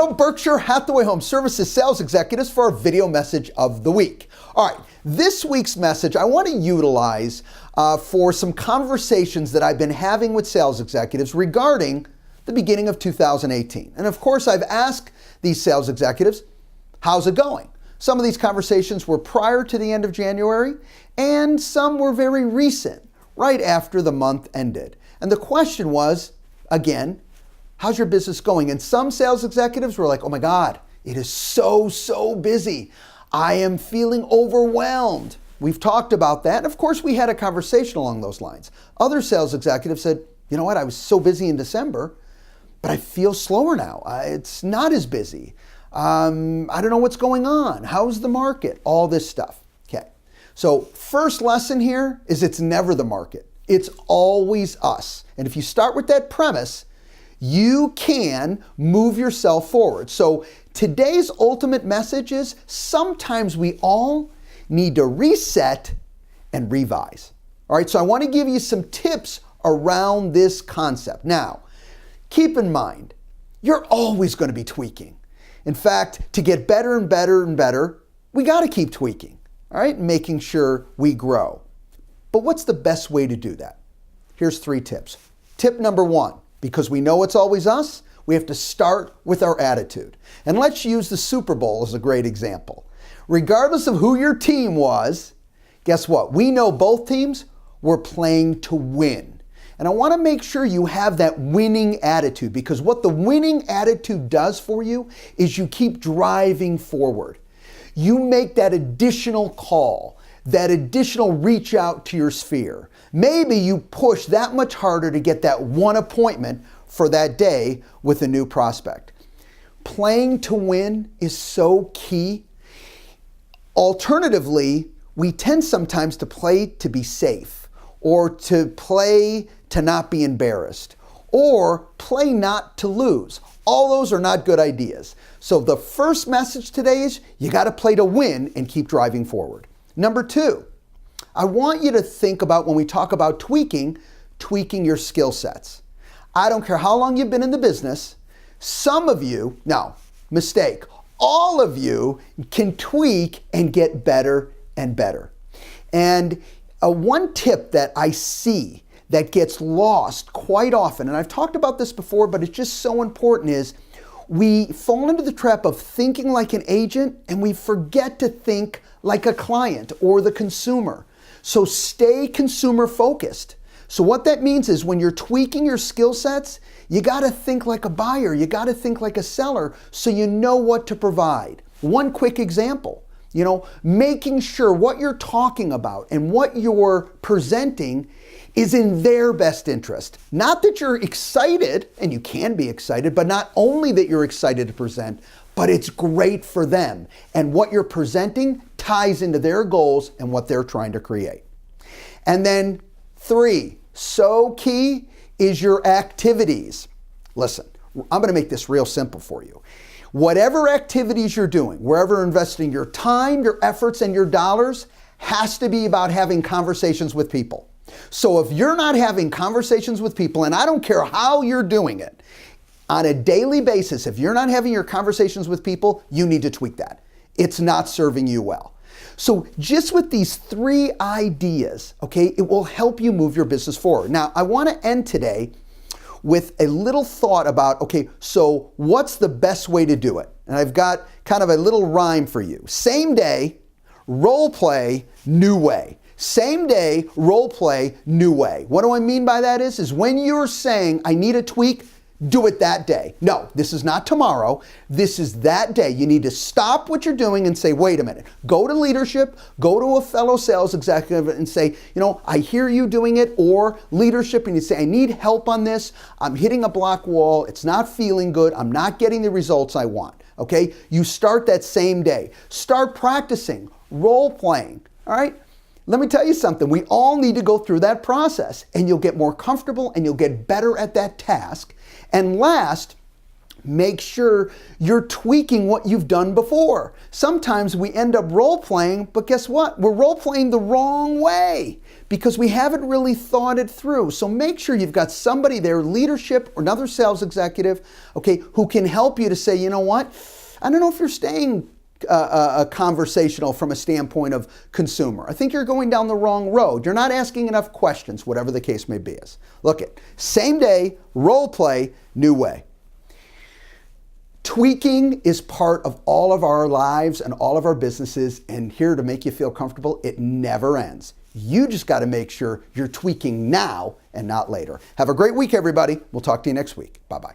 Hello, Berkshire Hathaway Home Services sales executives for our video message of the week. All right, this week's message I want to utilize for some conversations that I've been having with sales executives regarding the beginning of 2018. And of course, I've asked these sales executives, how's it going? Some of these conversations were prior to the end of January, and some were very recent, right after the month ended. And the question was, again, how's your business going? And some sales executives were like, oh my God, it is so busy. I am feeling overwhelmed. We've talked about that. And of course, we had a conversation along those lines. Other sales executives said, you know what, I was so busy in December, but I feel slower now. It's not as busy. I don't know what's going on. How's the market? All this stuff. Okay. So first lesson here is it's never the market. It's always us. And if you start with that premise, you can move yourself forward. So today's ultimate message is sometimes we all need to reset and revise. All right, so I want to give you some tips around this concept. Now, keep in mind, you're always going to be tweaking. In fact, to get better and better and better, we got to keep tweaking, all right, making sure we grow. But what's the best way to do that? Here's 3 tips. Tip number 1. Because we know it's always us, we have to start with our attitude. And let's use the Super Bowl as a great example. Regardless of who your team was, guess what? We know both teams were playing to win. And I want to make sure you have that winning attitude, because what the winning attitude does for you is you keep driving forward. You make that additional call, that additional reach out to your sphere. Maybe you push that much harder to get that one appointment for that day with a new prospect. Playing to win is so key. Alternatively, we tend sometimes to play to be safe, or to play to not be embarrassed, or play not to lose. All those are not good ideas. So the first message today is you got to play to win and keep driving forward. Number 2, I want you to think about, when we talk about tweaking your skill sets. I don't care how long you've been in the business. Some of you, no, mistake, all of you can tweak and get better and better. And one tip that I see that gets lost quite often, and I've talked about this before, but it's just so important, is we fall into the trap of thinking like an agent and we forget to think like a client or the consumer. So stay consumer focused. So what that means is when you're tweaking your skill sets, you got to think like a buyer. You got to think like a seller so you know what to provide. One quick example, making sure what you're talking about and what you're presenting is in their best interest. Not that you're excited, and you can be excited, but not only that you're excited to present, but it's great for them. And what you're presenting ties into their goals and what they're trying to create. And then 3, so key, is your activities. Listen, I'm going to make this real simple for you. Whatever activities you're doing, wherever you're investing your time, your efforts, and your dollars, has to be about having conversations with people. So if you're not having conversations with people, and I don't care how you're doing it, on a daily basis, if you're not having your conversations with people, you need to tweak that. It's not serving you well. So just with these 3 ideas, okay, it will help you move your business forward. Now, I want to end today with a little thought about, okay, so what's the best way to do it? And I've got kind of a little rhyme for you. Same day, role play, new way. Same day, role play, new way. What do I mean by that is when you're saying, I need a tweak, do it that day. No, this is not tomorrow. This is that day. You need to stop what you're doing and say, wait a minute. Go to leadership, go to a fellow sales executive and say, I hear you doing it, or leadership, and you say, I need help on this. I'm hitting a block wall. It's not feeling good. I'm not getting the results I want. Okay? You start that same day. Start practicing, role playing. All right? Let me tell you something. We all need to go through that process, and you'll get more comfortable and you'll get better at that task. And last, Make sure you're tweaking what you've done before. Sometimes we end up role playing, but guess what? We're role playing the wrong way because we haven't really thought it through. So make sure you've got somebody there, leadership or another sales executive, okay, who can help you to say, you know what? I don't know if you're staying conversational from a standpoint of consumer. I think you're going down the wrong road. You're not asking enough questions, whatever the case may be. Look at same day, role play, new way. Tweaking is part of all of our lives and all of our businesses, and here to make you feel comfortable, it never ends. You just got to make sure you're tweaking now and not later. Have a great week, everybody. We'll talk to you next week. Bye-bye.